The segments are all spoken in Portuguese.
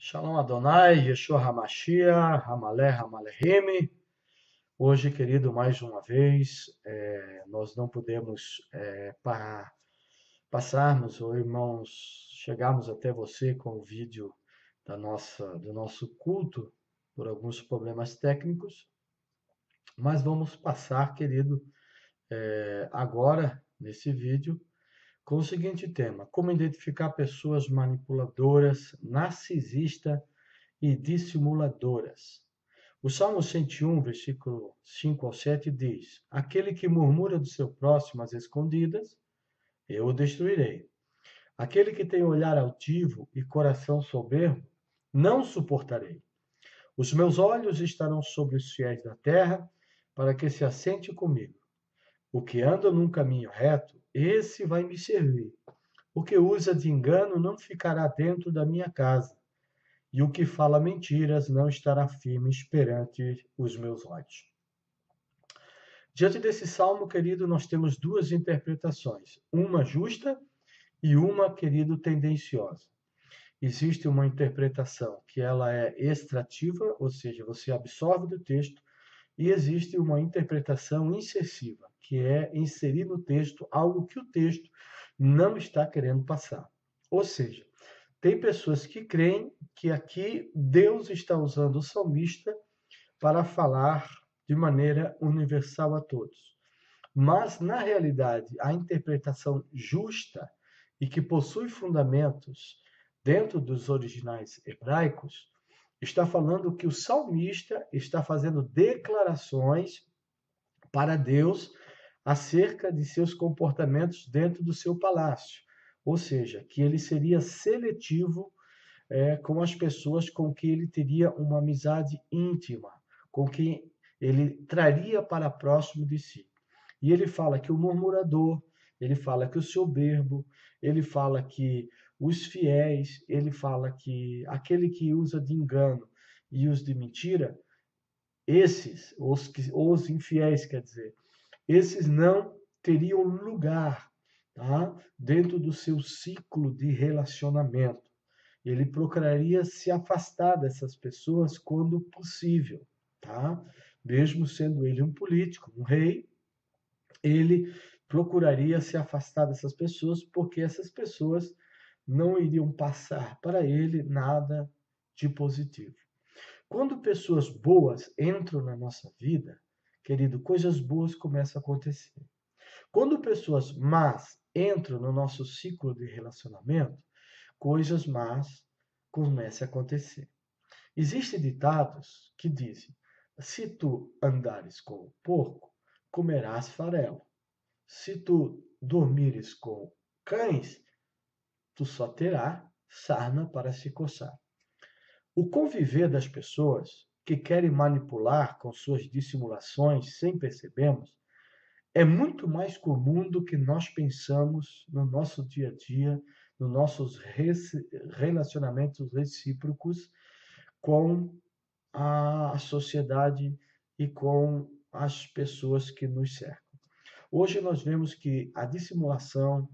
Shalom Adonai, Yeshua HaMashiach, Hamalé, Hamalehime. Hoje, querido, mais uma vez, nós não podemos passarmos, ou irmãos, chegarmos até você com o vídeo do nosso culto, por alguns problemas técnicos, mas vamos passar, querido, agora, nesse vídeo, com o seguinte tema: como identificar pessoas manipuladoras, narcisistas e dissimuladoras. O Salmo 101, versículo 5 ao 7 diz: Aquele que murmura do seu próximo às escondidas, eu o destruirei. Aquele que tem olhar altivo e coração soberbo, não suportarei. Os meus olhos estarão sobre os fiéis da terra, para que se assente comigo. O que anda num caminho reto, esse vai me servir. O que usa de engano não ficará dentro da minha casa, e o que fala mentiras não estará firme perante os meus olhos. Diante desse salmo, querido, nós temos duas interpretações, uma justa e uma, querido, tendenciosa. Existe uma interpretação que ela é extrativa, ou seja, você absorve do texto, e existe uma interpretação insersiva, que é inserir no texto algo que o texto não está querendo passar. Ou seja, tem pessoas que creem que aqui Deus está usando o salmista para falar de maneira universal a todos. Mas, na realidade, a interpretação justa e que possui fundamentos dentro dos originais hebraicos está falando que o salmista está fazendo declarações para Deus acerca de seus comportamentos dentro do seu palácio. Ou seja, que ele seria seletivo com as pessoas com quem ele teria uma amizade íntima, com quem ele traria para próximo de si. E ele fala que o murmurador, ele fala que o soberbo, ele fala que os fiéis, ele fala que aquele que usa de engano e os de mentira, esses, os infiéis, quer dizer, esses não teriam lugar, tá, dentro do seu ciclo de relacionamento. Ele procuraria se afastar dessas pessoas quando possível, tá? Mesmo sendo ele um político, um rei, ele procuraria se afastar dessas pessoas, porque essas pessoas não iriam passar para ele nada de positivo. Quando pessoas boas entram na nossa vida, querido, coisas boas começam a acontecer. Quando pessoas más entram no nosso ciclo de relacionamento, coisas más começam a acontecer. Existem ditados que dizem: se tu andares com o porco, comerás farelo. Se tu dormires com cães, tu só terás sarna para se coçar. O conviver das pessoas que querem manipular com suas dissimulações sem percebermos é muito mais comum do que nós pensamos no nosso dia a dia, nos nossos relacionamentos recíprocos com a sociedade e com as pessoas que nos cercam. Hoje nós vemos que a dissimulação,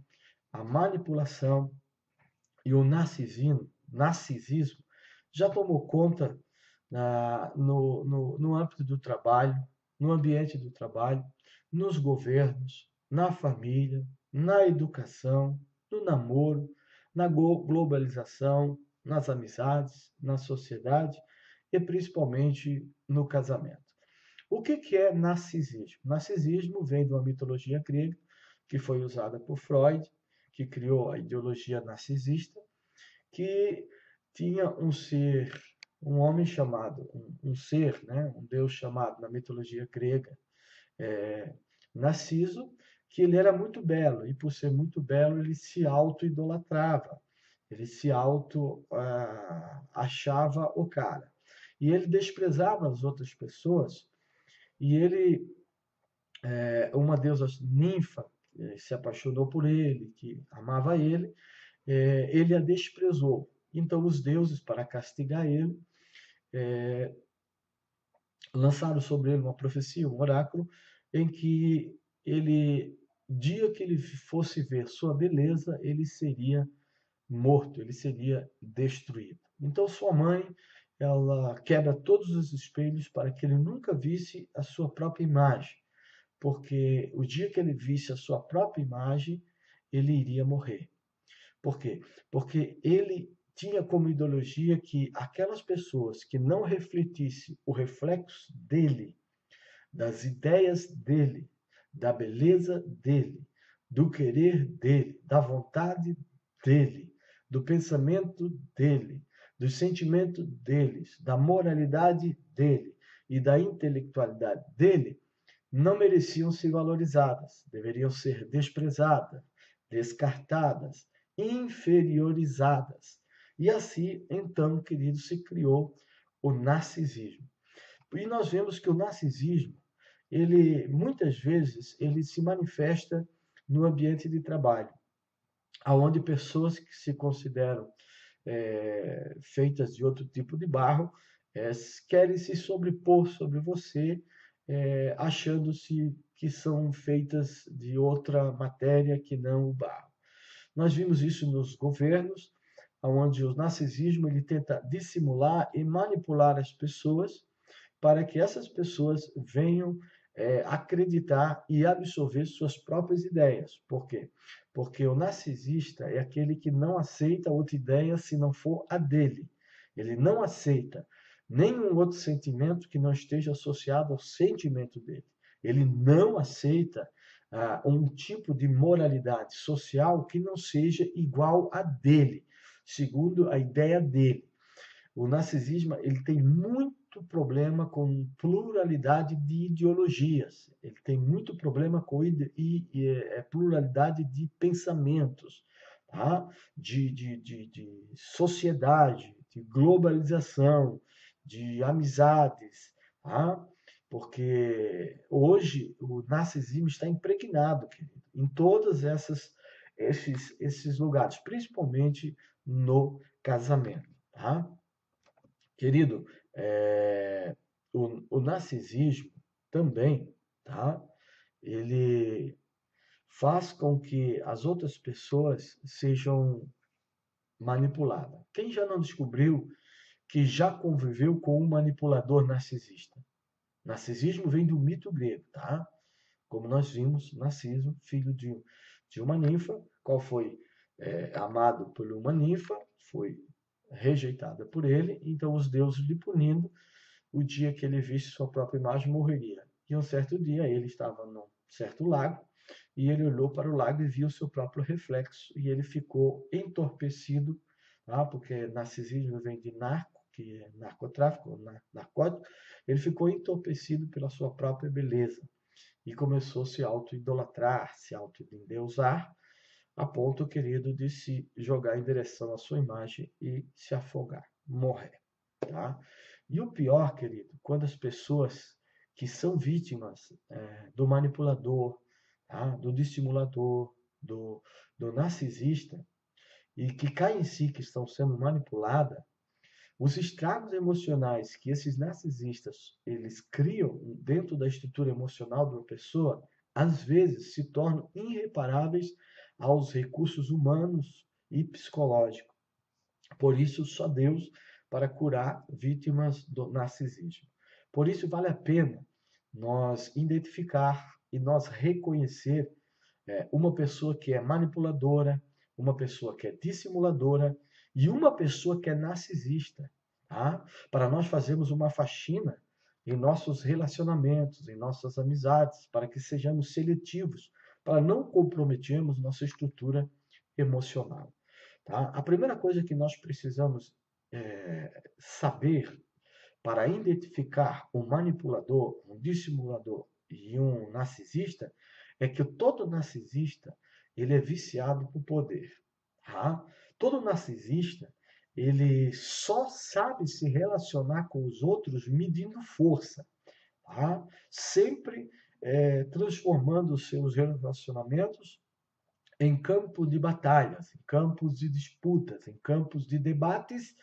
a manipulação e o narcisismo já tomou conta no âmbito do trabalho, no ambiente do trabalho, nos governos, na família, na educação, no namoro, na globalização, nas amizades, na sociedade e principalmente no casamento. O que é narcisismo? Narcisismo vem de uma mitologia grega que foi usada por Freud, que criou a ideologia narcisista, que tinha um homem chamado, um ser, né, um deus chamado na mitologia grega, Narciso, que ele era muito belo, e por ser muito belo, ele se auto-idolatrava, ele se auto-achava o cara. E ele desprezava as outras pessoas, e ele, uma deusa ninfa, se apaixonou por ele, que amava ele, ele a desprezou. Então os deuses, para castigar ele, lançaram sobre ele uma profecia, um oráculo, em que dia que ele fosse ver sua beleza, ele seria morto, ele seria destruído. Então sua mãe, ela quebra todos os espelhos para que ele nunca visse a sua própria imagem, porque o dia que ele visse a sua própria imagem, ele iria morrer. Por quê? Porque ele tinha como ideologia que aquelas pessoas que não refletissem o reflexo dele, das ideias dele, da beleza dele, do querer dele, da vontade dele, do pensamento dele, do sentimento deles, da moralidade dele e da intelectualidade dele, não mereciam ser valorizadas, deveriam ser desprezadas, descartadas, inferiorizadas. E assim, então, querido, se criou o narcisismo. E nós vemos que o narcisismo, ele muitas vezes ele se manifesta no ambiente de trabalho, aonde pessoas que se consideram feitas de outro tipo de barro é, querem se sobrepor sobre você, achando-se que são feitas de outra matéria que não o barro. Nós vimos isso nos governos, onde o narcisismo ele tenta dissimular e manipular as pessoas para que essas pessoas venham acreditar e absorver suas próprias ideias. Por quê? Porque o narcisista é aquele que não aceita outra ideia se não for a dele. Ele não aceita nenhum outro sentimento que não esteja associado ao sentimento dele. Ele não aceita um tipo de moralidade social que não seja igual a dele, segundo a ideia dele. O narcisismo ele tem muito problema com pluralidade de ideologias, ele tem muito problema com pluralidade de pensamentos, tá? de sociedade, de globalização, de amizades, tá? Porque hoje o narcisismo está impregnado, querido, em todos esses lugares, principalmente no casamento. Tá? Querido, o narcisismo também, tá? Ele faz com que as outras pessoas sejam manipuladas. Quem já não descobriu que já conviveu com um manipulador narcisista? Narcisismo vem do mito grego, tá? Como nós vimos, Narciso, filho de uma ninfa, qual foi amado por uma ninfa, foi rejeitada por ele, então os deuses lhe punindo, o dia que ele visse sua própria imagem morreria. E um certo dia ele estava num certo lago e ele olhou para o lago e viu seu próprio reflexo e ele ficou entorpecido, tá? Porque narcisismo vem de narco, que é narcotráfico, narcótico, ele ficou entorpecido pela sua própria beleza e começou a se auto-idolatrar, se auto-endeusar, a ponto, querido, de se jogar em direção à sua imagem e se afogar, morrer. Tá? E o pior, querido, quando as pessoas que são vítimas do manipulador, tá? Do dissimulador, do narcisista, e que caem em si que estão sendo manipuladas, os estragos emocionais que esses narcisistas eles criam dentro da estrutura emocional de uma pessoa, às vezes se tornam irreparáveis aos recursos humanos e psicológicos. Por isso, só Deus para curar vítimas do narcisismo. Por isso, vale a pena nós identificar e nós reconhecer uma pessoa que é manipuladora, uma pessoa que é dissimuladora e uma pessoa que é narcisista, tá? Para nós fazermos uma faxina em nossos relacionamentos, em nossas amizades, para que sejamos seletivos, para não comprometermos nossa estrutura emocional. Tá? A primeira coisa que nós precisamos saber para identificar um manipulador, um dissimulador e um narcisista é que todo narcisista ele é viciado por poder. Tá? Todo narcisista ele só sabe se relacionar com os outros medindo força, tá? Sempre transformando os seus relacionamentos em campo de batalhas, em campos de disputas, em campos de debates,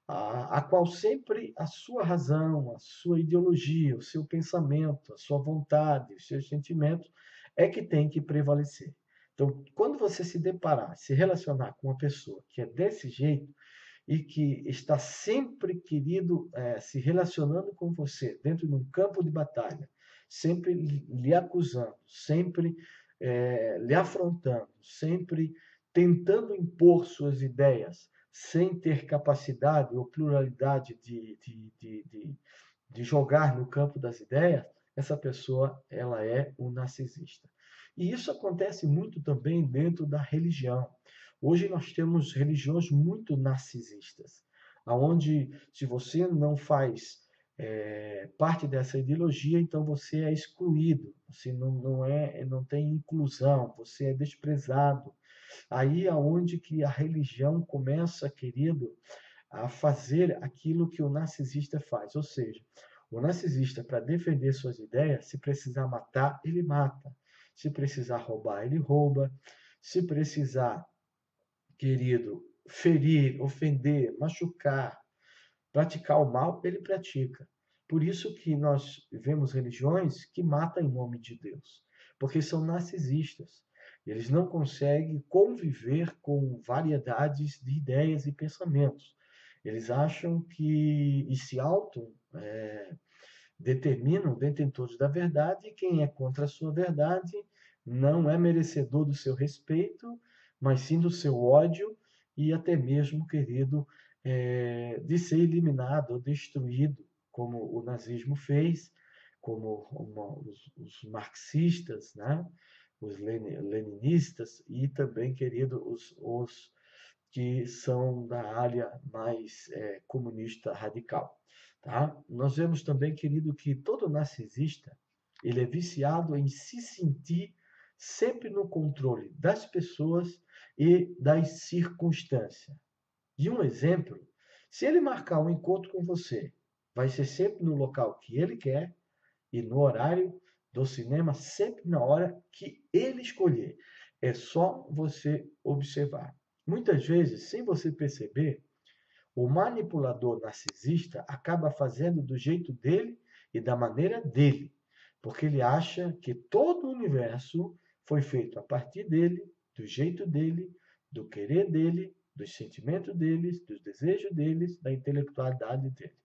a qual sempre a sua razão, a sua ideologia, o seu pensamento, a sua vontade, os seus sentimentos é que tem que prevalecer. Então, quando você se deparar, se relacionar com uma pessoa que é desse jeito, e que está sempre, querido, se relacionando com você dentro de um campo de batalha, sempre lhe acusando, sempre lhe afrontando, sempre tentando impor suas ideias, sem ter capacidade ou pluralidade de jogar no campo das ideias, essa pessoa ela é um narcisista. E isso acontece muito também dentro da religião. Hoje nós temos religiões muito narcisistas, aonde se você não faz parte dessa ideologia, então você é excluído, você não tem inclusão, você é desprezado. Aí aonde que a religião começa, querido, a fazer aquilo que o narcisista faz, ou seja, o narcisista, para defender suas ideias, se precisar matar, ele mata. Se precisar roubar, ele rouba. Se precisar, querido, ferir, ofender, machucar, praticar o mal, ele pratica. Por isso que nós vemos religiões que matam em nome de Deus, porque são narcisistas. Eles não conseguem conviver com variedades de ideias e pensamentos. Eles acham que e se determinam detentores da verdade, e quem é contra a sua verdade não é merecedor do seu respeito, mas sim do seu ódio e até mesmo, querido, de ser eliminado ou destruído, como o nazismo fez, como os marxistas, né? Os leninistas e também, querido, os que são da área mais comunista radical. Tá? Nós vemos também, querido, que todo narcisista ele é viciado em se sentir sempre no controle das pessoas e das circunstâncias. E um exemplo, se ele marcar um encontro com você, vai ser sempre no local que ele quer e no horário do cinema, sempre na hora que ele escolher. É só você observar. Muitas vezes, sem você perceber, o manipulador narcisista acaba fazendo do jeito dele e da maneira dele, porque ele acha que todo o universo foi feito a partir dele, do jeito dele, do querer dele, dos sentimentos deles, dos desejos deles, da intelectualidade dele.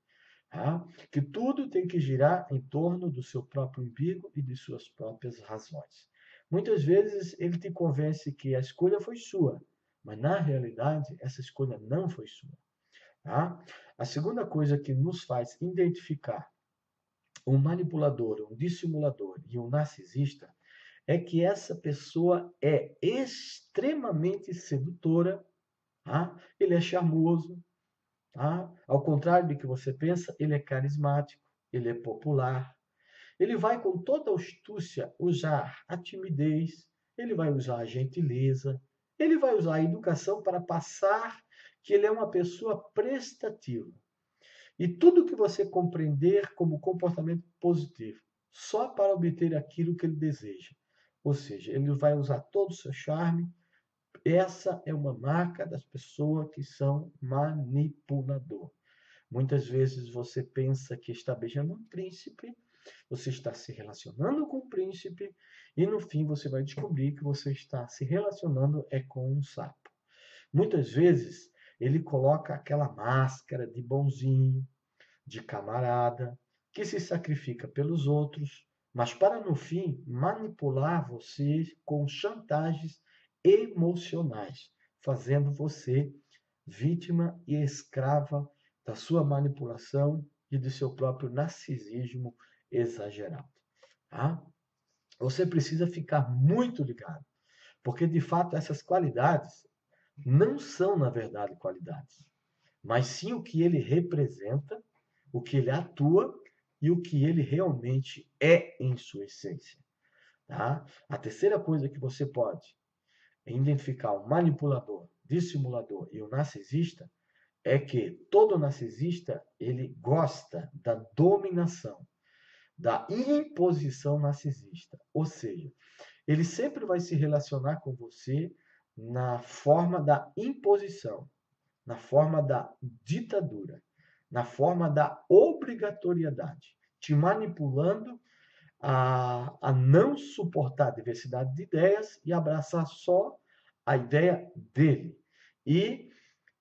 Tá? Que tudo tem que girar em torno do seu próprio umbigo e de suas próprias razões. Muitas vezes ele te convence que a escolha foi sua, mas na realidade essa escolha não foi sua. Tá? A segunda coisa que nos faz identificar um manipulador, um dissimulador e um narcisista é que essa pessoa é extremamente sedutora, tá? Ele é charmoso, tá? Ao contrário do que você pensa, ele é carismático, ele é popular, ele vai com toda a astúcia usar a timidez, ele vai usar a gentileza, ele vai usar a educação para passar que ele é uma pessoa prestativa. E tudo que você compreender como comportamento positivo, só para obter aquilo que ele deseja. Ou seja, ele vai usar todo o seu charme. Essa é uma marca das pessoas que são manipulador. Muitas vezes você pensa que está beijando um príncipe, você está se relacionando com um príncipe, e no fim você vai descobrir que você está se relacionando com um sapo. Muitas vezes ele coloca aquela máscara de bonzinho, de camarada, que se sacrifica pelos outros, mas para no fim manipular você com chantagens emocionais, fazendo você vítima e escrava da sua manipulação e do seu próprio narcisismo exagerado. Tá? Você precisa ficar muito ligado, porque de fato essas qualidades não são, na verdade, qualidades, mas sim o que ele representa, o que ele atua e o que ele realmente é em sua essência. Tá? A terceira coisa que você pode identificar um manipulador, dissimulador e um narcisista é que todo narcisista ele gosta da dominação, da imposição narcisista. Ou seja, ele sempre vai se relacionar com você na forma da imposição, na forma da ditadura, na forma da obrigatoriedade, te manipulando a não suportar a diversidade de ideias e abraçar só a ideia dele. E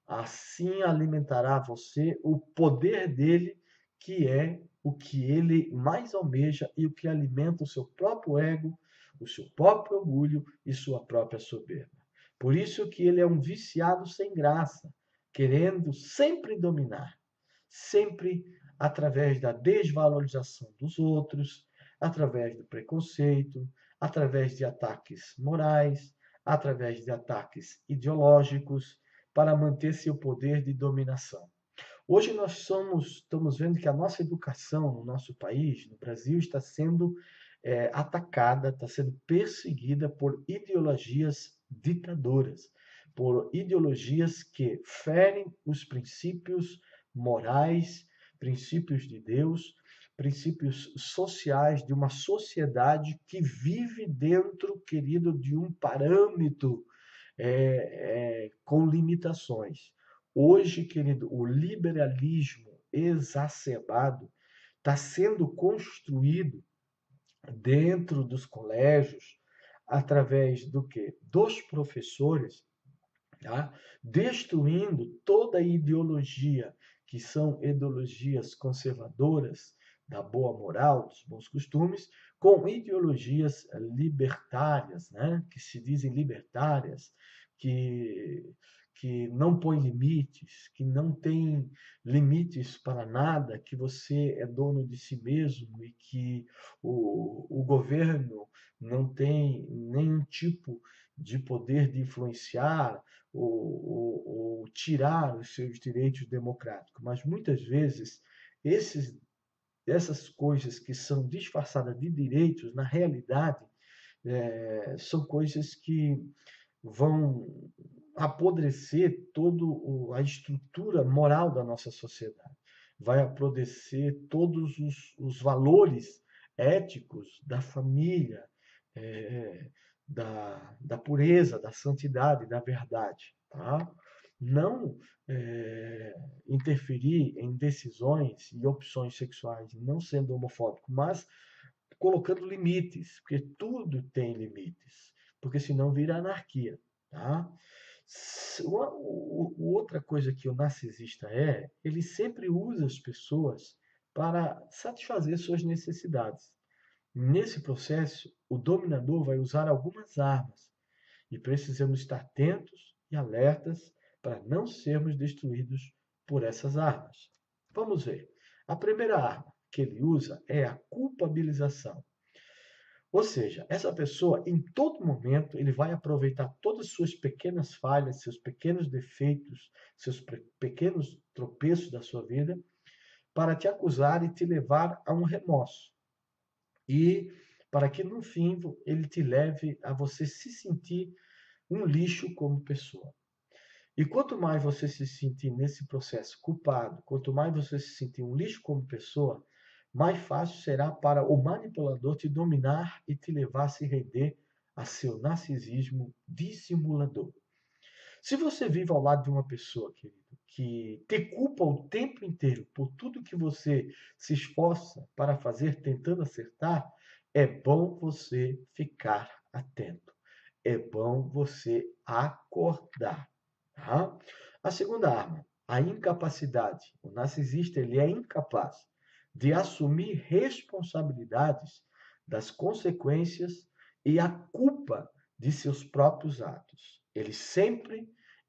assim alimentará você o poder dele, que é o que ele mais almeja e o que alimenta o seu próprio ego, o seu próprio orgulho e sua própria soberba. Por isso que ele é um viciado sem graça, querendo sempre dominar, sempre através da desvalorização dos outros, através do preconceito, através de ataques morais, através de ataques ideológicos, para manter seu poder de dominação. Hoje estamos vendo que a nossa educação no nosso país, no Brasil, está sendo atacada, está sendo perseguida por ideologias ditadoras, por ideologias que ferem os princípios morais, princípios de Deus, princípios sociais de uma sociedade que vive dentro, querido, de um parâmetro com limitações. Hoje, querido, o liberalismo exacerbado está sendo construído dentro dos colégios através do quê? Dos professores, tá? Destruindo toda a ideologia, que são ideologias conservadoras, da boa moral, dos bons costumes, com ideologias libertárias, né? Que se dizem libertárias, que, que não põem limites, que não têm limites para nada, que você é dono de si mesmo e que o governo não tem nenhum tipo de poder de influenciar ou tirar os seus direitos democráticos. Mas muitas vezes essas coisas que são disfarçadas de direitos, na realidade, são coisas que vão apodrecer toda a estrutura moral da nossa sociedade. Vai apodrecer todos os valores éticos da família, da pureza, da santidade, da verdade. Tá? Não interferir em decisões e opções sexuais, não sendo homofóbico, mas colocando limites, porque tudo tem limites, porque senão vira anarquia. Tá? Outra coisa que o narcisista ele sempre usa as pessoas para satisfazer suas necessidades. Nesse processo, o dominador vai usar algumas armas e precisamos estar atentos e alertas para não sermos destruídos por essas armas. Vamos ver. A primeira arma que ele usa é a culpabilização. Ou seja, essa pessoa, em todo momento, ele vai aproveitar todas as suas pequenas falhas, seus pequenos defeitos, seus pequenos tropeços da sua vida, para te acusar e te levar a um remorso. E para que, no fim, ele te leve a você se sentir um lixo como pessoa. E quanto mais você se sentir nesse processo culpado, quanto mais você se sentir um lixo como pessoa, mais fácil será para o manipulador te dominar e te levar a se render a seu narcisismo dissimulador. Se você vive ao lado de uma pessoa, querido, que te culpa o tempo inteiro por tudo que você se esforça para fazer tentando acertar, é bom você ficar atento. É bom você acordar. Tá? A segunda arma, a incapacidade. O narcisista ele é incapaz de assumir responsabilidades das consequências e a culpa de seus próprios atos.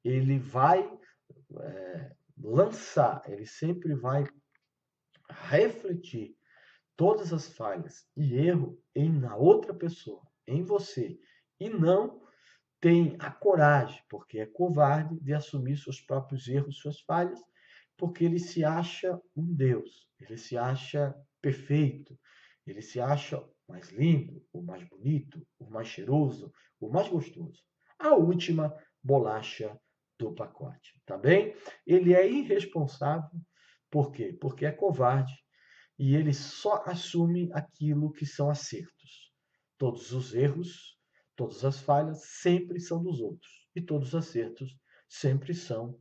Ele vai lançar, ele sempre vai refletir todas as falhas e erro na outra pessoa, em você, e não tem a coragem, porque é covarde, de assumir seus próprios erros, suas falhas, porque ele se acha um Deus, ele se acha perfeito, ele se acha o mais lindo, o mais bonito, o mais cheiroso, o mais gostoso. A última bolacha do pacote, tá bem? Ele é irresponsável, por quê? Porque é covarde e ele só assume aquilo que são acertos. Todos os erros, todas as falhas sempre são dos outros. E todos os acertos sempre são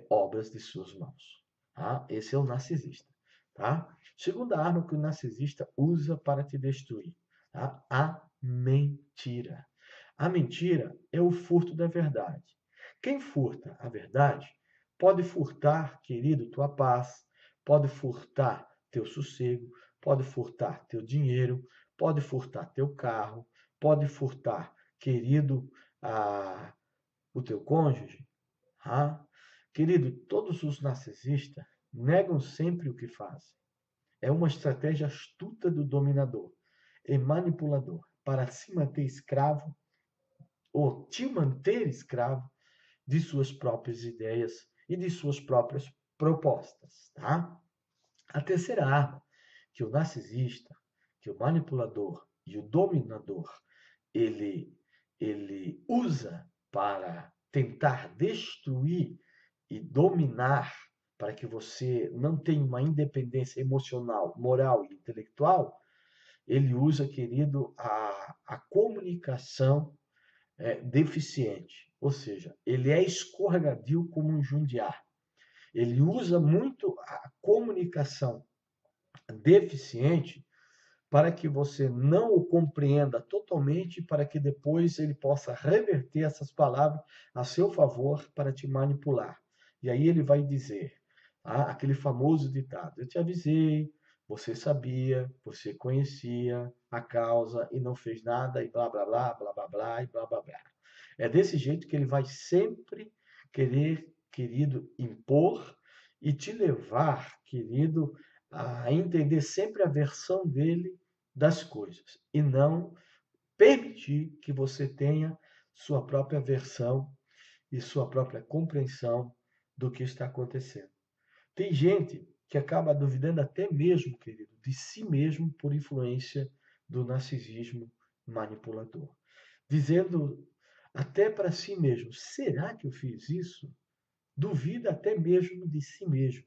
obras de suas mãos. Tá? Esse é o narcisista. Tá? Segunda arma que o narcisista usa para te destruir. Tá? A mentira. A mentira é o furto da verdade. Quem furta a verdade pode furtar, querido, tua paz, pode furtar teu sossego, pode furtar teu dinheiro, pode furtar teu carro, pode furtar, querido, o teu cônjuge. Ah, querido, todos os narcisistas negam sempre o que fazem. É uma estratégia astuta do dominador e manipulador para se manter escravo ou te manter escravo de suas próprias ideias e de suas próprias propostas, tá? A terceira arma que o narcisista, que o manipulador e o dominador ele ele usa para tentar destruir e dominar para que você não tenha uma independência emocional, moral e intelectual, ele usa, querido, a comunicação deficiente. Ou seja, ele é escorregadio como um jundiar. Ele usa muito a comunicação deficiente para que você não o compreenda totalmente, para que depois ele possa reverter essas palavras a seu favor para te manipular. E aí ele vai dizer, aquele famoso ditado: eu te avisei, você sabia, você conhecia a causa e não fez nada, e blá, blá, blá, blá, blá, blá, e blá, blá, blá. É desse jeito que ele vai sempre querer, querido, impor e te levar, querido, a entender sempre a versão dele das coisas e não permitir que você tenha sua própria versão e sua própria compreensão do que está acontecendo. Tem gente que acaba duvidando até mesmo, querido, de si mesmo por influência do narcisismo manipulador, dizendo até para si mesmo: será que eu fiz isso? Duvida até mesmo de si mesmo,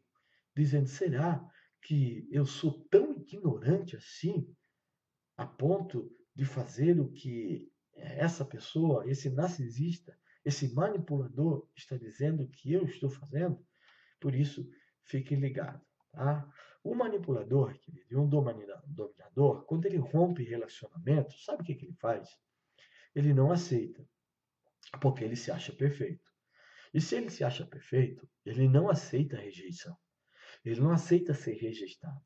dizendo: será que eu sou tão ignorante assim, a ponto de fazer o que essa pessoa, esse narcisista, esse manipulador está dizendo que eu estou fazendo? Por isso, fique ligado. Tá? O manipulador, querido, e um dominador, quando ele rompe relacionamento, sabe o que ele faz? Ele não aceita, porque ele se acha perfeito. E se ele se acha perfeito, ele não aceita a rejeição. Ele não aceita ser rejeitado.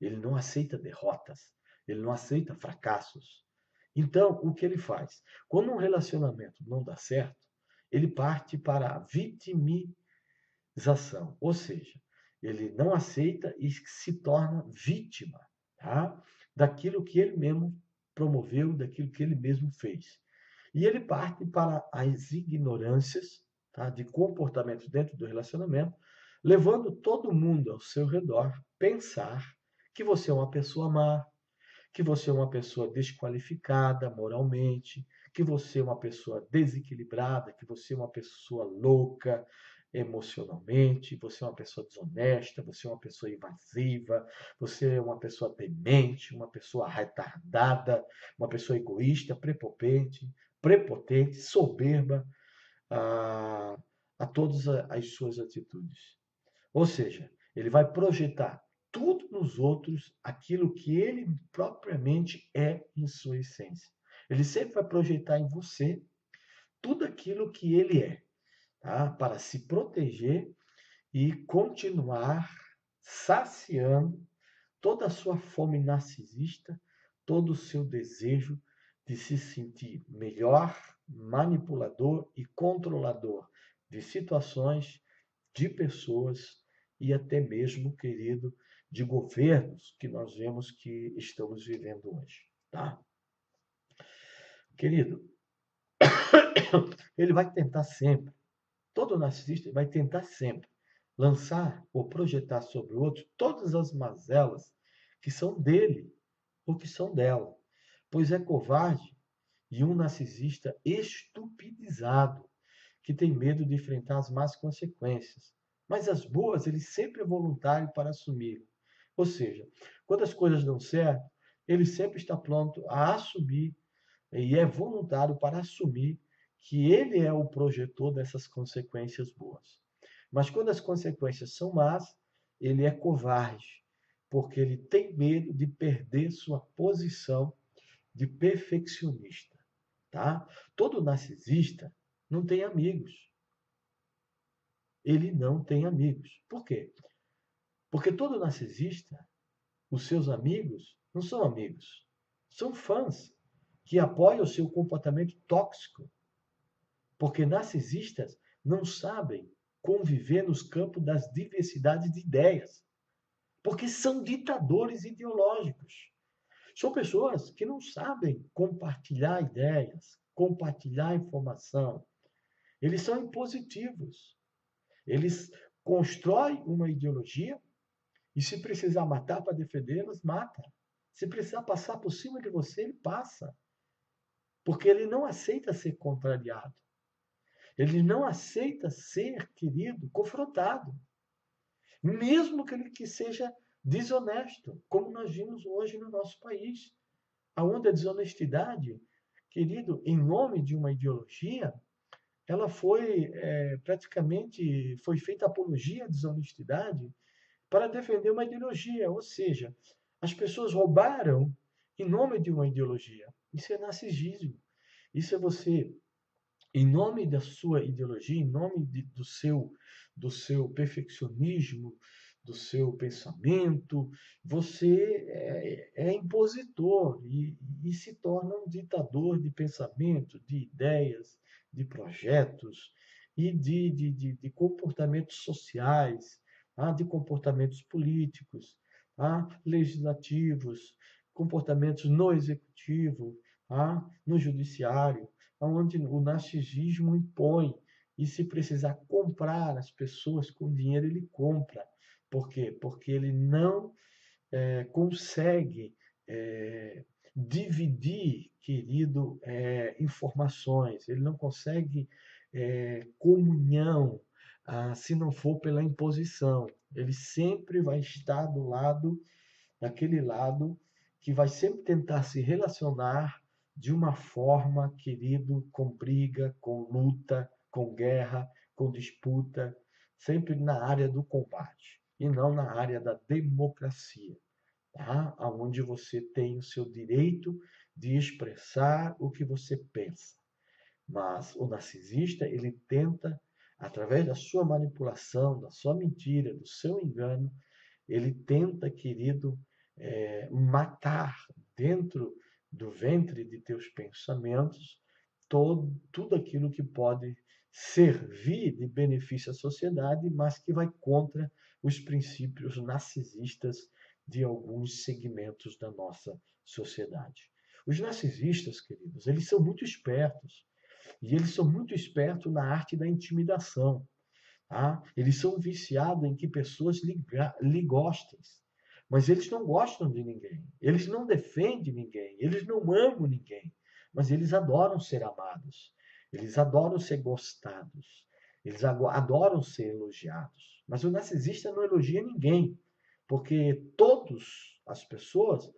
Ele não aceita derrotas. Ele não aceita fracassos. Então, o que ele faz? Quando um relacionamento não dá certo, ele parte para a vitimização. Ou seja, ele não aceita e se torna vítima, tá? Daquilo que ele mesmo promoveu, daquilo que ele mesmo fez. E ele parte para as ignorâncias, tá, de comportamentos dentro do relacionamento, levando todo mundo ao seu redor pensar que você é uma pessoa má, que você é uma pessoa desqualificada moralmente, que você é uma pessoa desequilibrada, que você é uma pessoa louca emocionalmente, você é uma pessoa desonesta, você é uma pessoa invasiva, você é uma pessoa demente, uma pessoa retardada, uma pessoa egoísta, prepotente, soberba a, a todas as suas atitudes. Ou seja, ele vai projetar tudo nos outros aquilo que ele propriamente é em sua essência. Ele sempre vai projetar em você tudo aquilo que ele é, tá? Para se proteger e continuar saciando toda a sua fome narcisista, todo o seu desejo de se sentir melhor, manipulador e controlador de situações, de pessoas e até mesmo, querido, de governos que nós vemos que estamos vivendo hoje, tá? Querido, ele vai tentar sempre, todo narcisista vai tentar sempre lançar ou projetar sobre o outro todas as mazelas que são dele ou que são dela, pois é covarde e um narcisista estupidizado que tem medo de enfrentar as más consequências. Mas as boas, ele sempre é voluntário para assumir. Ou seja, quando as coisas dão certo, ele sempre está pronto a assumir e é voluntário para assumir que ele é o projetor dessas consequências boas. Mas quando as consequências são más, ele é covarde, porque ele tem medo de perder sua posição de perfeccionista, tá? Todo narcisista não tem amigos. ele não tem amigos. Por quê? Porque todo narcisista, os seus amigos, não são amigos, são fãs que apoiam o seu comportamento tóxico. Porque narcisistas não sabem conviver nos campos das diversidades de ideias. Porque são ditadores ideológicos. São pessoas que não sabem compartilhar ideias, compartilhar informação. Eles são impositivos. Eles constroem uma ideologia e, se precisar matar para defendê-las, mata. Se precisar passar por cima de você, ele passa. Porque ele não aceita ser contrariado. Ele não aceita ser, querido, confrontado. Mesmo que ele que seja desonesto, como nós vimos hoje no nosso país, aonde a desonestidade, querido, em nome de uma ideologia, ela foi praticamente foi feita apologia à desonestidade para defender uma ideologia, ou seja, as pessoas roubaram em nome de uma ideologia. Isso é narcisismo. Isso é você, em nome da sua ideologia, em nome do seu perfeccionismo, do seu pensamento, você é impositor e se torna um ditador de pensamento, de ideias, de projetos e de comportamentos sociais, de comportamentos políticos, legislativos, comportamentos no executivo, no judiciário, onde o narcisismo impõe. E se precisar comprar as pessoas com dinheiro, ele compra. Por quê? Porque ele não consegue dividir, querido, informações. Ele não consegue comunhão se não for pela imposição. Ele sempre vai estar daquele lado que vai sempre tentar se relacionar de uma forma, querido, com briga, com luta, com guerra, com disputa, sempre na área do combate e não na área da democracia, tá? Onde você tem o seu direito de expressar o que você pensa. Mas o narcisista, ele tenta, através da sua manipulação, da sua mentira, do seu engano, ele tenta, querido, matar dentro do ventre de teus pensamentos tudo aquilo que pode servir de benefício à sociedade, mas que vai contra os princípios narcisistas de alguns segmentos da nossa sociedade. Os narcisistas, queridos, eles são muito espertos. E eles são muito espertos na arte da intimidação. Eles são viciados em que pessoas lhe gostem. Mas eles não gostam de ninguém. Eles não defendem ninguém. Eles não amam ninguém. Mas eles adoram ser amados. Eles adoram ser gostados. Eles adoram ser elogiados. Mas o narcisista não elogia ninguém. Porque todas as pessoas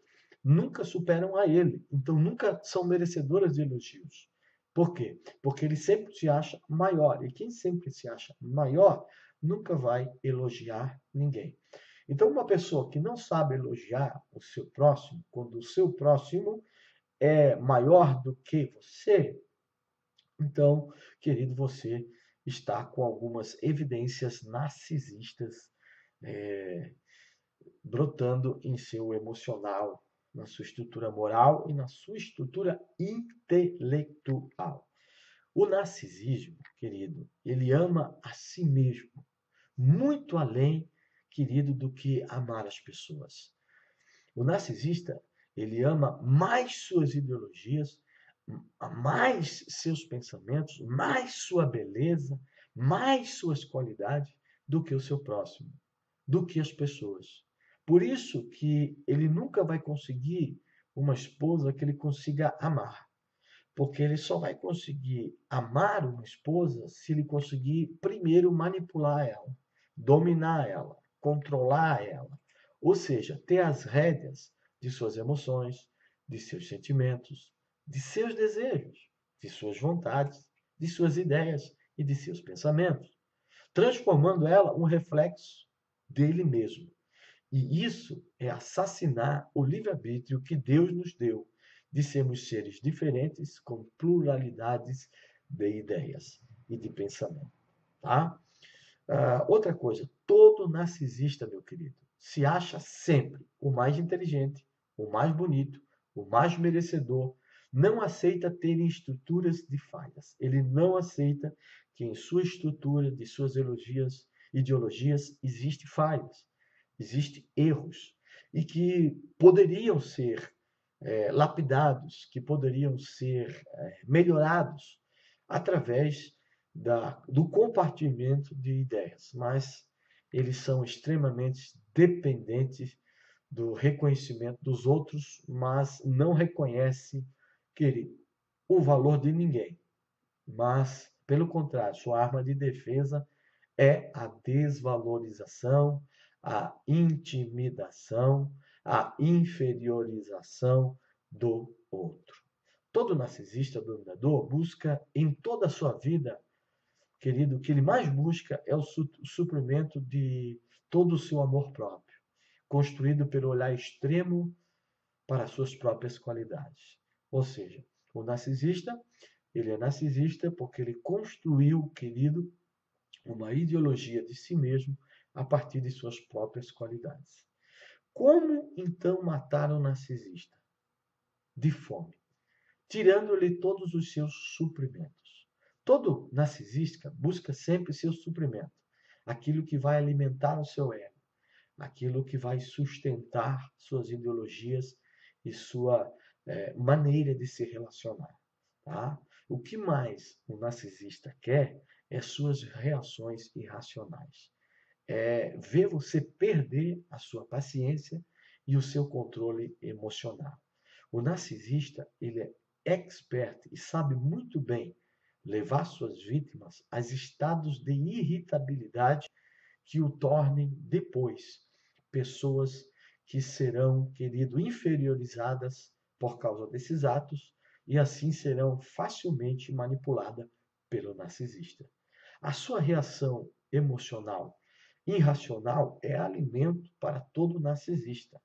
nunca superam a ele. Então nunca são merecedoras de elogios. Por quê? Porque ele sempre se acha maior. E quem sempre se acha maior nunca vai elogiar ninguém. Então, uma pessoa que não sabe elogiar o seu próximo, quando o seu próximo é maior do que você, então, querido, você está com algumas evidências narcisistas brotando em seu emocional, na sua estrutura moral e na sua estrutura intelectual. O narcisismo, querido, ele ama a si mesmo, muito além, querido, do que amar as pessoas. O narcisista, ele ama mais suas ideologias, mais seus pensamentos, mais sua beleza, mais suas qualidades do que o seu próximo, do que as pessoas. Por isso que ele nunca vai conseguir uma esposa que ele consiga amar. Porque ele só vai conseguir amar uma esposa se ele conseguir primeiro manipular ela, dominar ela, controlar ela. Ou seja, ter as rédeas de suas emoções, de seus sentimentos, de seus desejos, de suas vontades, de suas ideias e de seus pensamentos, transformando ela um reflexo dele mesmo. E isso é assassinar o livre-arbítrio que Deus nos deu de sermos seres diferentes com pluralidades de ideias e de pensamento, tá? Outra coisa, todo narcisista, meu querido, se acha sempre o mais inteligente, o mais bonito, o mais merecedor, não aceita ter estruturas de falhas. Ele não aceita que em sua estrutura, de suas ideologias, existem falhas, existem erros, e que poderiam ser lapidados, que poderiam ser melhorados através do compartilhamento de ideias, mas eles são extremamente dependentes do reconhecimento dos outros, mas não reconhece, querido, o valor de ninguém. Mas, pelo contrário, sua arma de defesa é a desvalorização, a intimidação, a inferiorização do outro. Todo narcisista dominador busca em toda a sua vida, querido, o que ele mais busca é o suprimento de todo o seu amor próprio, construído pelo olhar extremo para as suas próprias qualidades. Ou seja, o narcisista, ele é narcisista porque ele construiu, querido, uma ideologia de si mesmo a partir de suas próprias qualidades. Como então matar o narcisista? De fome, tirando-lhe todos os seus suprimentos. Todo narcisista busca sempre seu suprimento, aquilo que vai alimentar o seu ego, aquilo que vai sustentar suas ideologias e sua maneira de se relacionar. Tá? O que mais o narcisista quer é suas reações irracionais. É ver você perder a sua paciência e o seu controle emocional. O narcisista, ele é expert e sabe muito bem levar suas vítimas a estados de irritabilidade que o tornem depois pessoas que serão, querido, inferiorizadas por causa desses atos e assim serão facilmente manipuladas pelo narcisista. A sua reação emocional irracional é alimento para todo narcisista.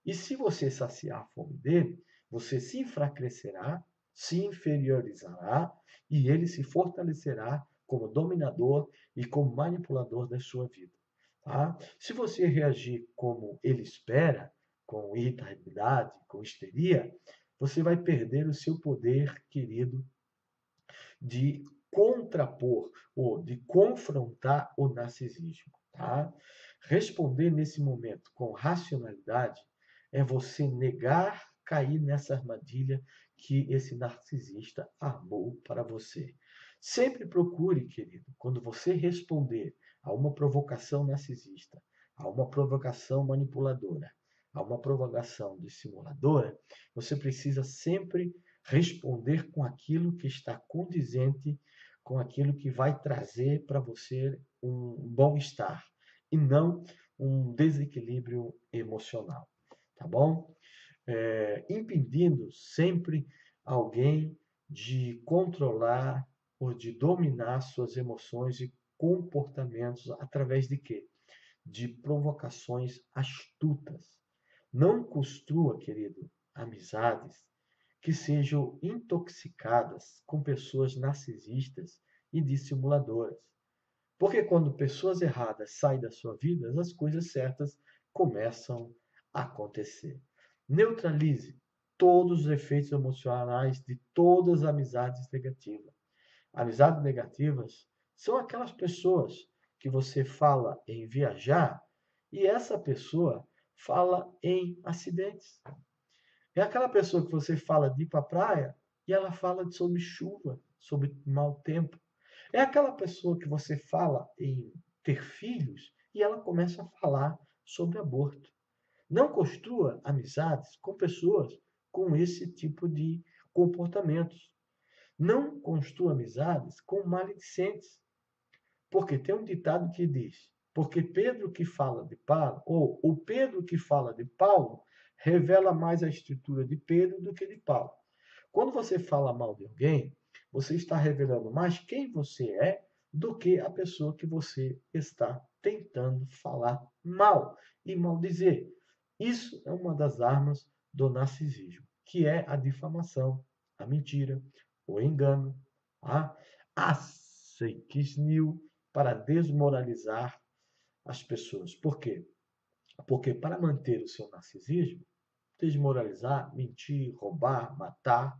E se você saciar a fome dele, você se enfraquecerá, se inferiorizará e ele se fortalecerá como dominador e como manipulador da sua vida. Tá? Se você reagir como ele espera, com irritabilidade, com histeria, você vai perder o seu poder, querido, de contrapor ou de confrontar o narcisismo. Tá? Responder nesse momento com racionalidade é você negar cair nessa armadilha que esse narcisista armou para você. Sempre procure, querido, quando você responder a uma provocação narcisista, a uma provocação manipuladora, a uma provocação dissimuladora, você precisa sempre responder com aquilo que está condizente com aquilo que vai trazer para você um bom-estar e não um desequilíbrio emocional, tá bom? Impedindo sempre alguém de controlar ou de dominar suas emoções e comportamentos através de quê? De provocações astutas. Não construa, querido, amizades que sejam intoxicadas com pessoas narcisistas e dissimuladoras. Porque quando pessoas erradas saem da sua vida, as coisas certas começam a acontecer. Neutralize todos os efeitos emocionais de todas as amizades negativas. Amizades negativas são aquelas pessoas que você fala em viajar e essa pessoa fala em acidentes. É aquela pessoa que você fala de ir para a praia e ela fala sobre chuva, sobre mau tempo. É aquela pessoa que você fala em ter filhos e ela começa a falar sobre aborto. Não construa amizades com pessoas com esse tipo de comportamentos. Não construa amizades com maledicentes. Porque tem um ditado que diz: porque Pedro que fala de Paulo, ou o Pedro que fala de Paulo, revela mais a estrutura de Pedro do que de Paulo. Quando você fala mal de alguém, você está revelando mais quem você é do que a pessoa que você está tentando falar mal e maldizer. Isso é uma das armas do narcisismo, que é a difamação, a mentira, o engano, a fake news para desmoralizar as pessoas. Por quê? Porque para manter o seu narcisismo, desmoralizar, mentir, roubar, matar,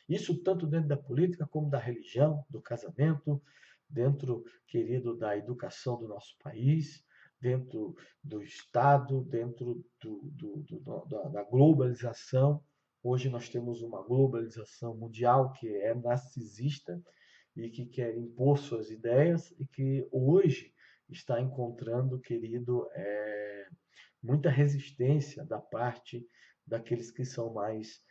isso tanto dentro da política como da religião, do casamento, dentro, querido, da educação do nosso país, dentro do Estado, dentro da globalização. Hoje nós temos uma globalização mundial que é narcisista e que quer impor suas ideias e que hoje está encontrando, querido, muita resistência da parte daqueles que são mais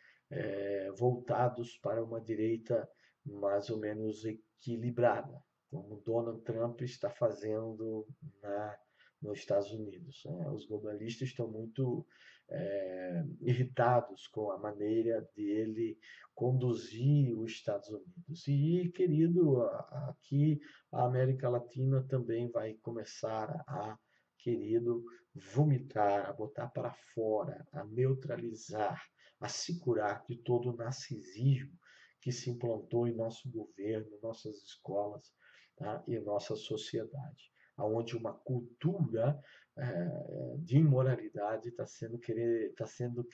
voltados para uma direita mais ou menos equilibrada, como Donald Trump está fazendo nos Estados Unidos. Né? Os globalistas estão muito irritados com a maneira dele conduzir os Estados Unidos. E, querido, aqui a América Latina também vai começar querido, vomitar, a botar para fora, a neutralizar, a se curar de todo o narcisismo que se implantou em nosso governo, nossas escolas, tá? E nossa sociedade, onde uma cultura de imoralidade está sendo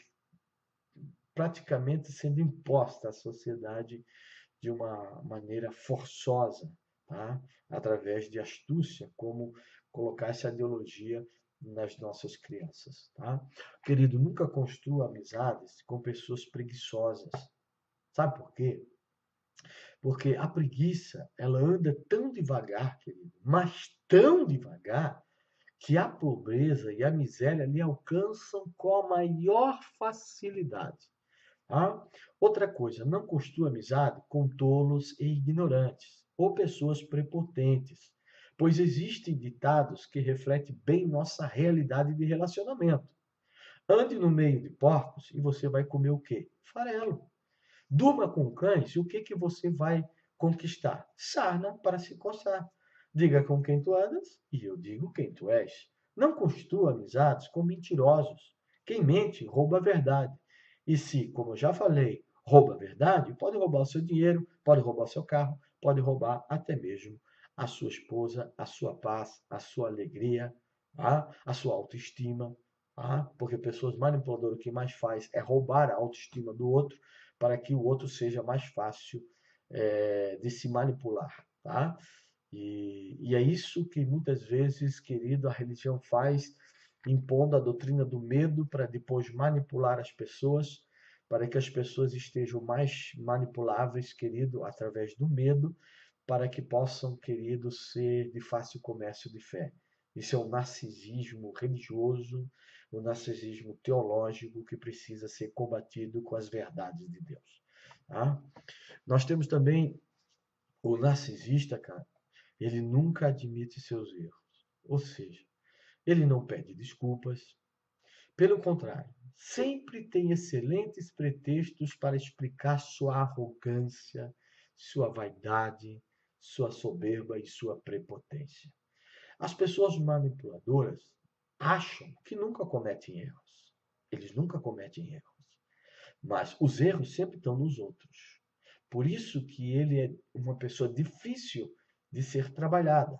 praticamente sendo imposta à sociedade de uma maneira forçosa, tá? Através de astúcia, como colocar essa ideologia nas nossas crianças. Tá? Querido, nunca construa amizades com pessoas preguiçosas. Sabe por quê? Porque a preguiça, ela anda tão devagar, querido, mas tão devagar, que a pobreza e a miséria lhe alcançam com a maior facilidade. Tá? Outra coisa, não construa amizade com tolos e ignorantes, ou pessoas prepotentes, pois existem ditados que refletem bem nossa realidade de relacionamento. Ande no meio de porcos e você vai comer o quê? Farelo. Durma com cães e o que você vai conquistar? Sarna para se coçar. Diga com quem tu andas e eu digo quem tu és. Não construa amizades com mentirosos. Quem mente rouba a verdade. E se, como eu já falei, rouba a verdade, pode roubar o seu dinheiro, pode roubar o seu carro, pode roubar até mesmo a sua esposa, a sua paz, a sua alegria, a sua autoestima. Porque pessoas manipuladoras o que mais faz é roubar a autoestima do outro para que o outro seja mais fácil de se manipular. Tá? E é isso que muitas vezes, querido, a religião faz, impondo a doutrina do medo para depois manipular as pessoas, para que as pessoas estejam mais manipuláveis, querido, através do medo, para que possam, querido, ser de fácil comércio de fé. Isso é um narcisismo religioso, um narcisismo teológico que precisa ser combatido com as verdades de Deus. Tá? Nós temos também o narcisista, cara, ele nunca admite seus erros. Ou seja, ele não pede desculpas. Pelo contrário, sempre tem excelentes pretextos para explicar sua arrogância, sua vaidade, sua soberba e sua prepotência. As pessoas manipuladoras acham que nunca cometem erros. Eles nunca cometem erros. Mas os erros sempre estão nos outros. Por isso que ele é uma pessoa difícil de ser trabalhada.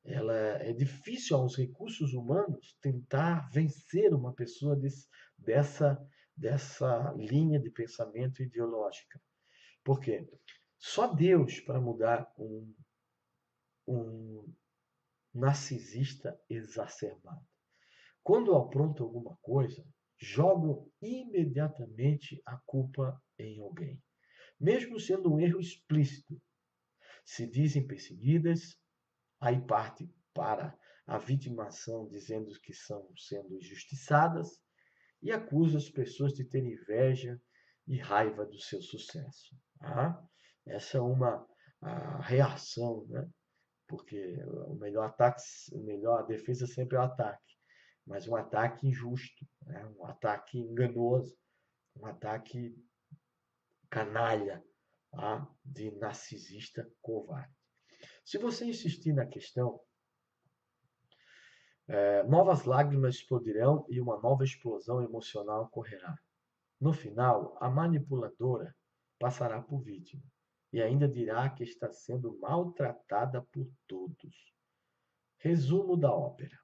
Ela é difícil aos recursos humanos tentar vencer uma pessoa dessa linha de pensamento ideológica. Por quê? Só Deus para mudar um narcisista exacerbado. Quando aprontam alguma coisa, jogam imediatamente a culpa em alguém, mesmo sendo um erro explícito. Se dizem perseguidas, aí parte para a vitimação, dizendo que são sendo injustiçadas, e acusa as pessoas de terem inveja e raiva do seu sucesso. Essa é uma reação, né? Porque o melhor ataque, a melhor defesa sempre é o ataque, mas um ataque injusto, né? Um ataque enganoso, um ataque canalha, de narcisista covarde. Se você insistir na questão, novas lágrimas explodirão e uma nova explosão emocional ocorrerá. No final, a manipuladora passará por vítima. e ainda dirá que está sendo maltratada por todos. Resumo da ópera: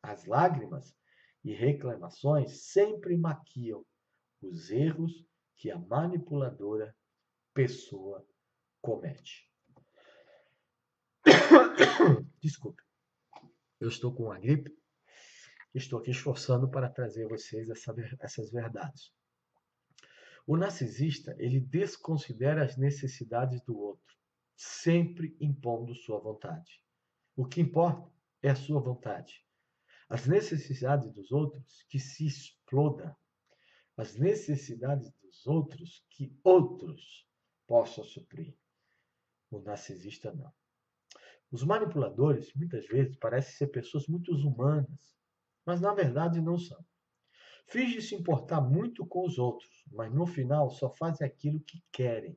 as lágrimas e reclamações sempre maquiam os erros que a manipuladora pessoa comete. Desculpe, eu estou com uma gripe, estou aqui esforçando para trazer a vocês essas verdades. O narcisista, ele desconsidera as necessidades do outro, sempre impondo sua vontade. O que importa é a sua vontade. As necessidades dos outros que se exploda, as necessidades dos outros que outros possam suprir. O narcisista não. Os manipuladores, muitas vezes, parecem ser pessoas muito humanas, mas na verdade não são. Fingem se importar muito com os outros, mas no final só fazem aquilo que querem.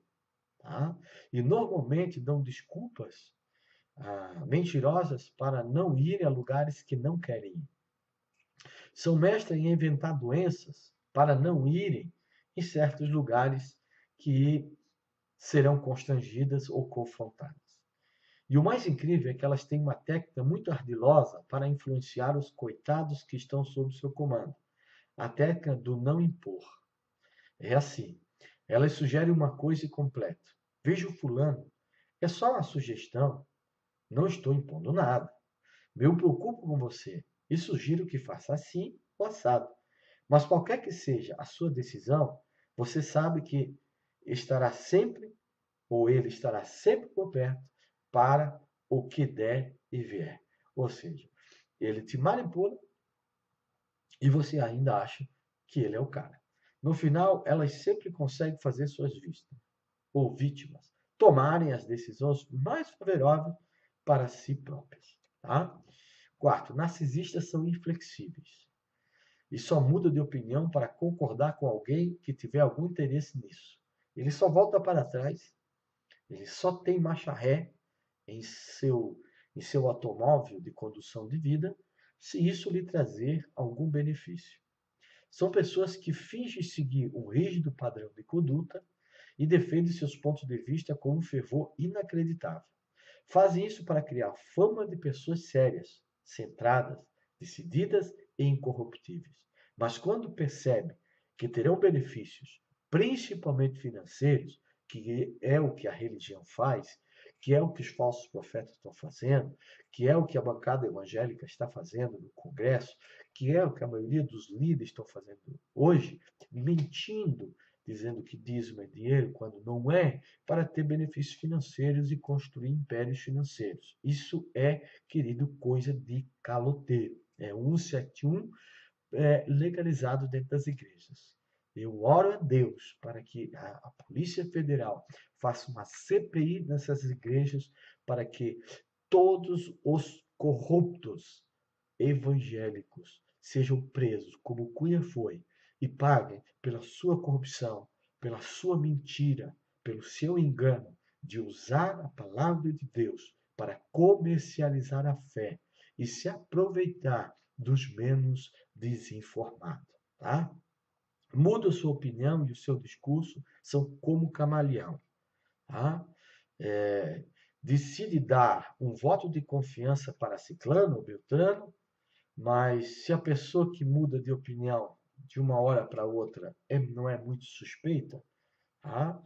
Tá? E normalmente dão desculpas mentirosas para não irem a lugares que não querem ir. São mestres em inventar doenças para não irem em certos lugares que serão constrangidas ou confrontadas. E o mais incrível é que elas têm uma técnica muito ardilosa para influenciar os coitados que estão sob seu comando. A técnica do não impor. É assim. Elas sugerem uma coisa e completam. Veja o fulano. É só uma sugestão. Não estou impondo nada. Eu me preocupo com você e sugiro que faça assim ou assado. Mas qualquer que seja a sua decisão, você sabe que estará sempre, ou ele estará sempre por perto, para o que der e vier. Ou seja, ele te manipula e você ainda acha que ele é o cara. No final, elas sempre conseguem fazer suas vistas, ou vítimas, tomarem as decisões mais favoráveis para si próprias. Tá? Quarto, narcisistas são inflexíveis e só muda de opinião para concordar com alguém que tiver algum interesse nisso. Ele só volta para trás, ele só tem marcha ré em seu automóvel de condução de vida, se isso lhe trazer algum benefício. São pessoas que fingem seguir um rígido padrão de conduta e defendem seus pontos de vista com um fervor inacreditável. Fazem isso para criar fama de pessoas sérias, centradas, decididas e incorruptíveis. Mas quando percebem que terão benefícios, principalmente financeiros, que é o que a religião faz, que é o que os falsos profetas estão fazendo, que é o que a bancada evangélica está fazendo no Congresso, que é o que a maioria dos líderes estão fazendo hoje, mentindo, dizendo que dízimo é dinheiro, quando não é, para ter benefícios financeiros e construir impérios financeiros. Isso é, querido, coisa de caloteiro. É 171 legalizado dentro das igrejas. Eu oro a Deus para que a Polícia Federal faça uma CPI nessas igrejas para que todos os corruptos evangélicos sejam presos, como Cunha foi, e paguem pela sua corrupção, pela sua mentira, pelo seu engano de usar a palavra de Deus para comercializar a fé e se aproveitar dos menos desinformados, tá? Muda a sua opinião e o seu discurso, são como camaleão, tá? Decide dar um voto de confiança para Ciclano ou Beltrano, mas se a pessoa que muda de opinião de uma hora para outra não é muito suspeita, tá?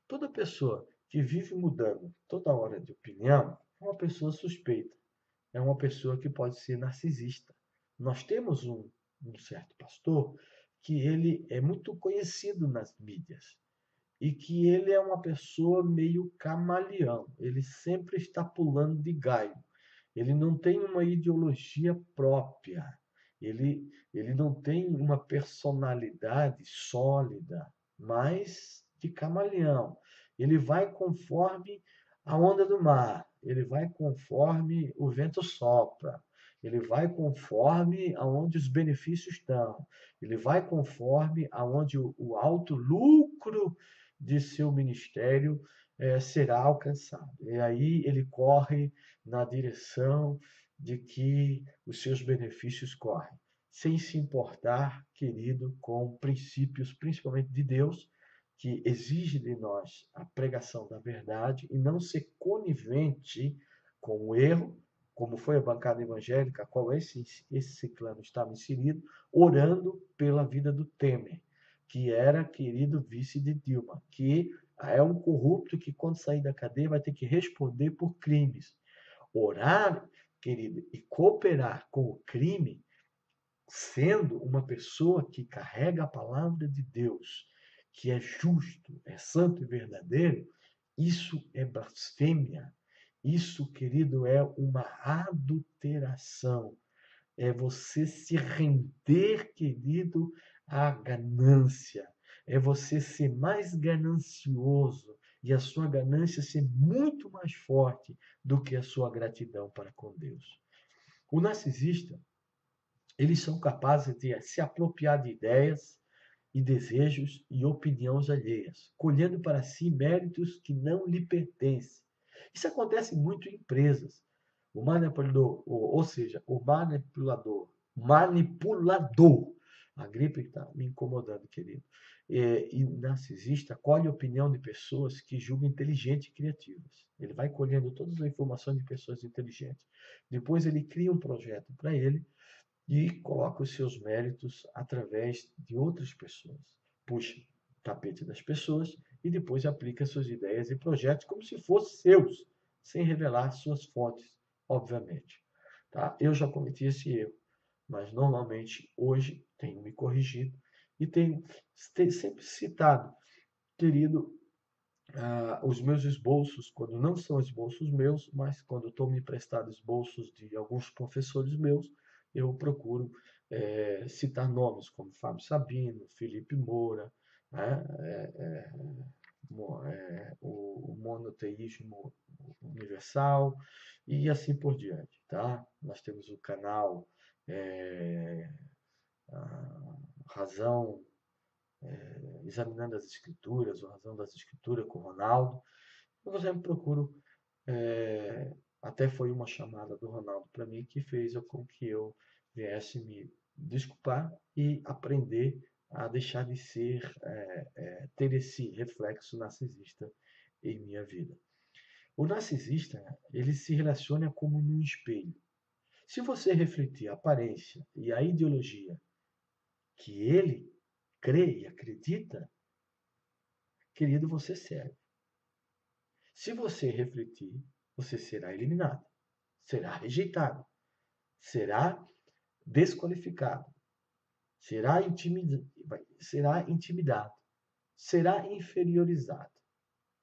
Toda pessoa que vive mudando toda hora de opinião é uma pessoa suspeita, é uma pessoa que pode ser narcisista. Nós temos um certo pastor que ele é muito conhecido nas mídias e que ele é uma pessoa meio camaleão. Ele sempre está pulando de galho. Ele não tem uma ideologia própria. Ele não tem uma personalidade sólida, mas de camaleão. Ele vai conforme a onda do mar. Ele vai conforme o vento sopra. Ele vai conforme aonde os benefícios estão. Ele vai conforme aonde o alto lucro de seu ministério será alcançado. E aí ele corre na direção de que os seus benefícios correm, sem se importar, querido, com princípios, principalmente de Deus, que exige de nós a pregação da verdade e não ser conivente com o erro, como foi a bancada evangélica, a qual esse ciclano estava inserido, orando pela vida do Temer, que era querido vice de Dilma, que é um corrupto que, quando sair da cadeia, vai ter que responder por crimes. Orar, querido, e cooperar com o crime, sendo uma pessoa que carrega a palavra de Deus, que é justo, é santo e verdadeiro, isso é blasfêmia. Isso, querido, é uma adulteração. É você se render, querido, à ganância. É você ser mais ganancioso e a sua ganância ser muito mais forte do que a sua gratidão para com Deus. O narcisista, eles são capazes de se apropriar de ideias e desejos e opiniões alheias, colhendo para si méritos que não lhe pertencem. Isso acontece muito em empresas. O manipulador, ou seja, o manipulador, a gripe está me incomodando, querido, e narcisista colhe a opinião de pessoas que julgam inteligentes e criativas. Ele vai colhendo todas as informações de pessoas inteligentes. Depois ele cria um projeto para ele e coloca os seus méritos através de outras pessoas. Puxa o tapete das pessoas e depois aplica suas ideias e projetos como se fossem seus, sem revelar suas fontes, obviamente. Tá? Eu já cometi esse erro, mas normalmente hoje tenho me corrigido e tenho sempre citado, querido, os meus esboços, quando não são esboços meus, mas quando estou me emprestado esboços de alguns professores meus, eu procuro citar nomes como Fábio Sabino, Felipe Moura, né? O monoteísmo universal e assim por diante, tá? Nós temos o canal Razão, Examinando as Escrituras, ou Razão das Escrituras com o Ronaldo. Eu sempre procuro, até foi uma chamada do Ronaldo para mim que fez com que eu viesse me desculpar e aprender a deixar de ser, ter esse reflexo narcisista em minha vida. O narcisista, ele se relaciona como num espelho. Se você refletir a aparência e a ideologia que ele crê e acredita, querido, você serve. Se você refletir, você será eliminado, será rejeitado, será desqualificado, será intimidado, será inferiorizado,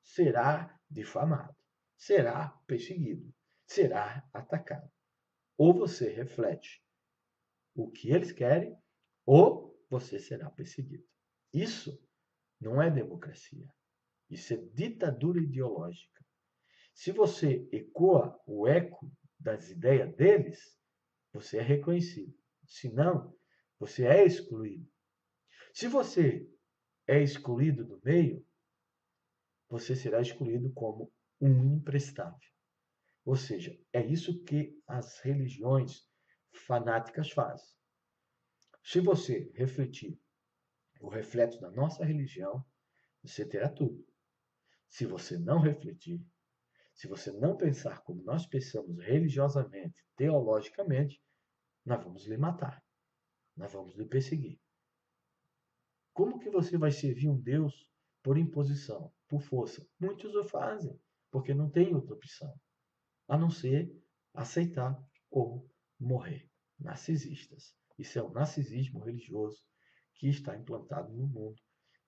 será difamado, será perseguido, será atacado. Ou você reflete o que eles querem, ou você será perseguido. Isso não é democracia. Isso é ditadura ideológica. Se você ecoa o eco das ideias deles, você é reconhecido. Se não, você é excluído. Se você é excluído do meio, você será excluído como um imprestável. Ou seja, é isso que as religiões fanáticas fazem. Se você refletir o reflexo da nossa religião, você terá tudo. Se você não refletir, se você não pensar como nós pensamos religiosamente, teologicamente, nós vamos lhe matar. Nós vamos lhe perseguir. Como que você vai servir um Deus por imposição, por força? Muitos o fazem, porque não tem outra opção, a não ser aceitar ou morrer. Narcisistas. Isso é o narcisismo religioso que está implantado no mundo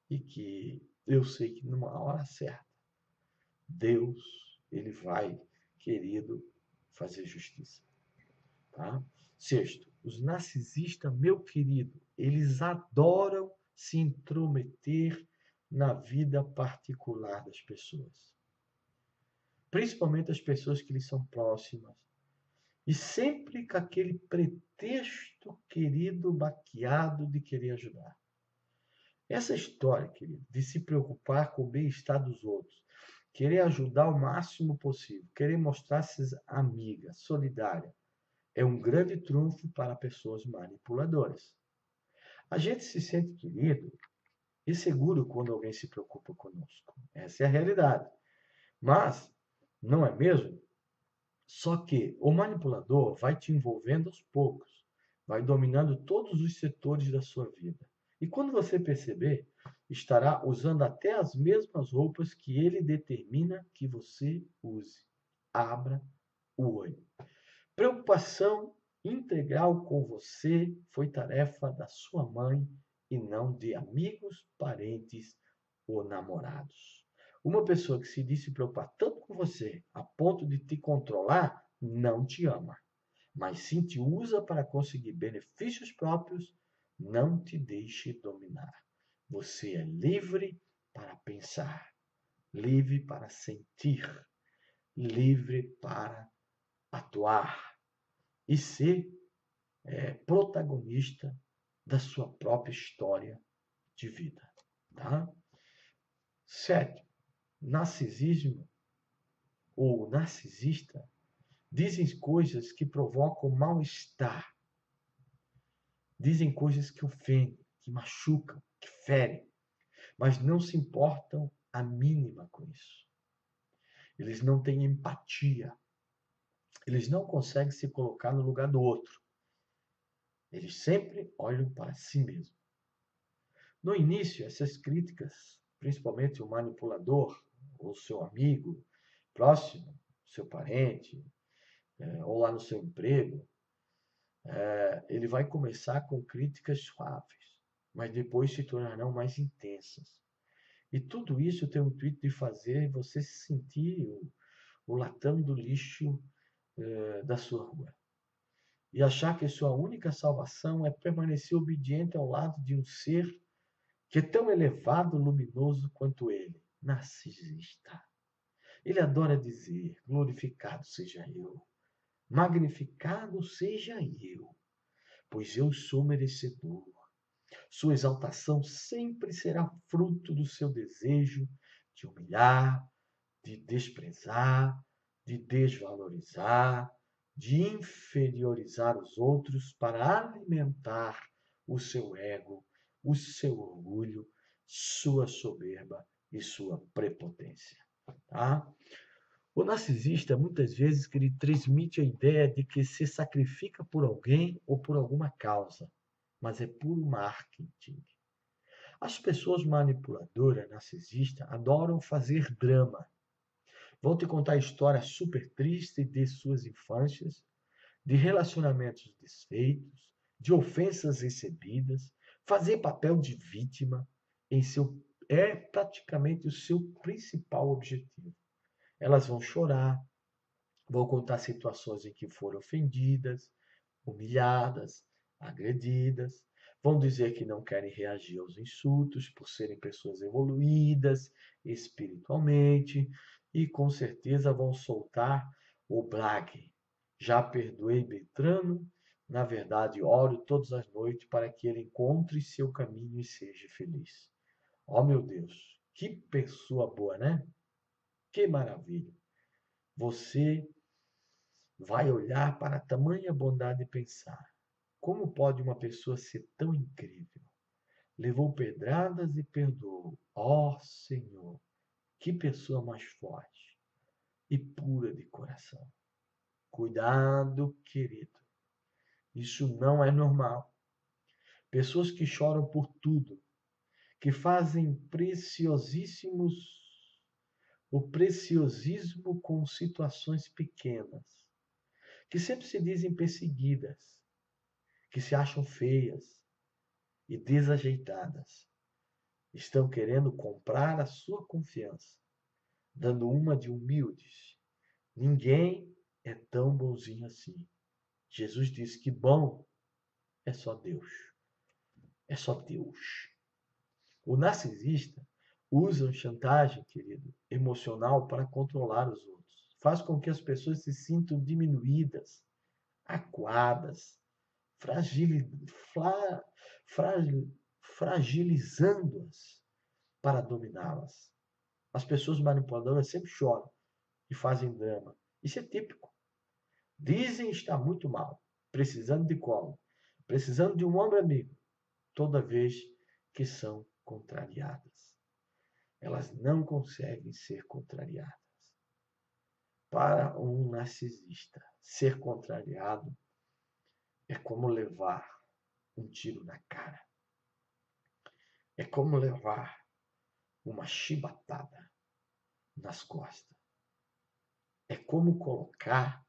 e que eu sei que numa hora certa, Deus, ele vai, querido, fazer justiça. Tá? Sexto, os narcisistas, meu querido, eles adoram se intrometer na vida particular das pessoas. Principalmente as pessoas que lhes são próximas. E sempre com aquele pretexto, querido, baqueado de querer ajudar. Essa história, querido, de se preocupar com o bem-estar dos outros, querer ajudar o máximo possível, querer mostrar-se amiga, solidária, é um grande trunfo para pessoas manipuladoras. A gente se sente querido e seguro quando alguém se preocupa conosco. Essa é a realidade. Mas, não é mesmo? Só que o manipulador vai te envolvendo aos poucos, vai dominando todos os setores da sua vida. E quando você perceber, estará usando até as mesmas roupas que ele determina que você use. Abra o olho. Preocupação integral com você foi tarefa da sua mãe e não de amigos, parentes ou namorados. Uma pessoa que se diz se preocupar tanto com você a ponto de te controlar, não te ama, mas sim te usa para conseguir benefícios próprios, não te deixe dominar. Você é livre para pensar, livre para sentir, livre para atuar e ser protagonista da sua própria história de vida. Tá? Sétimo, narcisismo ou narcisista dizem coisas que provocam mal-estar, dizem coisas que ofendem, que machucam, que ferem, mas não se importam a mínima com isso. Eles não têm empatia, eles não conseguem se colocar no lugar do outro. Eles sempre olham para si mesmo. No início, essas críticas, principalmente o manipulador, ou seu amigo próximo, seu parente, ou lá no seu emprego, ele vai começar com críticas suaves, mas depois se tornarão mais intensas. E tudo isso tem o intuito de fazer você se sentir o latão do lixo da sua rua. E achar que sua única salvação é permanecer obediente ao lado de um ser que é tão elevado, luminoso quanto ele, narcisista. Ele adora dizer: glorificado seja eu, magnificado seja eu, pois eu sou merecedor. Sua exaltação sempre será fruto do seu desejo de humilhar, de desprezar, de desvalorizar, de inferiorizar os outros para alimentar o seu ego, o seu orgulho, sua soberba e sua prepotência. Tá? O narcisista, muitas vezes, que ele transmite a ideia de que se sacrifica por alguém ou por alguma causa, mas é puro marketing. As pessoas manipuladoras, narcisistas, adoram fazer drama. Vão te contar histórias super tristes de suas infâncias, de relacionamentos desfeitos, de ofensas recebidas, fazer papel de vítima é praticamente o seu principal objetivo. Elas vão chorar, vão contar situações em que foram ofendidas, humilhadas, agredidas, vão dizer que não querem reagir aos insultos por serem pessoas evoluídas espiritualmente e com certeza vão soltar o blague. Já perdoei Beltrano, na verdade oro todas as noites para que ele encontre seu caminho e seja feliz. Oh meu Deus, que pessoa boa, né? Que maravilha! Você vai olhar para tamanha bondade e pensar: como pode uma pessoa ser tão incrível? Levou pedradas e perdoou. Ó Senhor, que pessoa mais forte e pura de coração. Cuidado, querido. Isso não é normal. Pessoas que choram por tudo, que fazem o preciosismo com situações pequenas, que sempre se dizem perseguidas, que se acham feias e desajeitadas, estão querendo comprar a sua confiança, dando uma de humildes. Ninguém é tão bonzinho assim. Jesus disse que bom é só Deus. É só Deus. O narcisista usa chantagem, querido, emocional para controlar os outros. Faz com que as pessoas se sintam diminuídas, acuadas, fragilizando-as para dominá-las. As pessoas manipuladoras sempre choram e fazem drama. Isso é típico. Dizem estar muito mal, precisando de colo, precisando de um ombro amigo, toda vez que são contrariadas. Elas não conseguem ser contrariadas. Para um narcisista, ser contrariado é como levar um tiro na cara. É como levar uma chibatada nas costas. É como colocar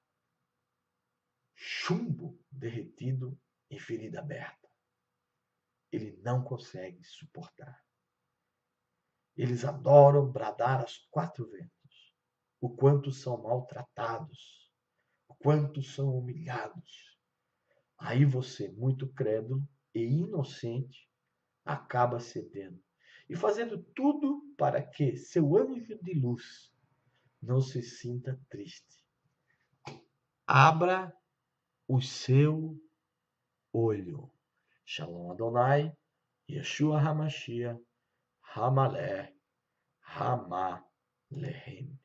chumbo derretido em ferida aberta. Ele não consegue suportar. Eles adoram bradar aos quatro ventos o quanto são maltratados, o quanto são humilhados. Aí você, muito crédulo e inocente, acaba cedendo e fazendo tudo para que seu anjo de luz não se sinta triste. Abra o seu olho. Shalom Adonai, Yeshua HaMashiach, Hamaleh, Hamalehem.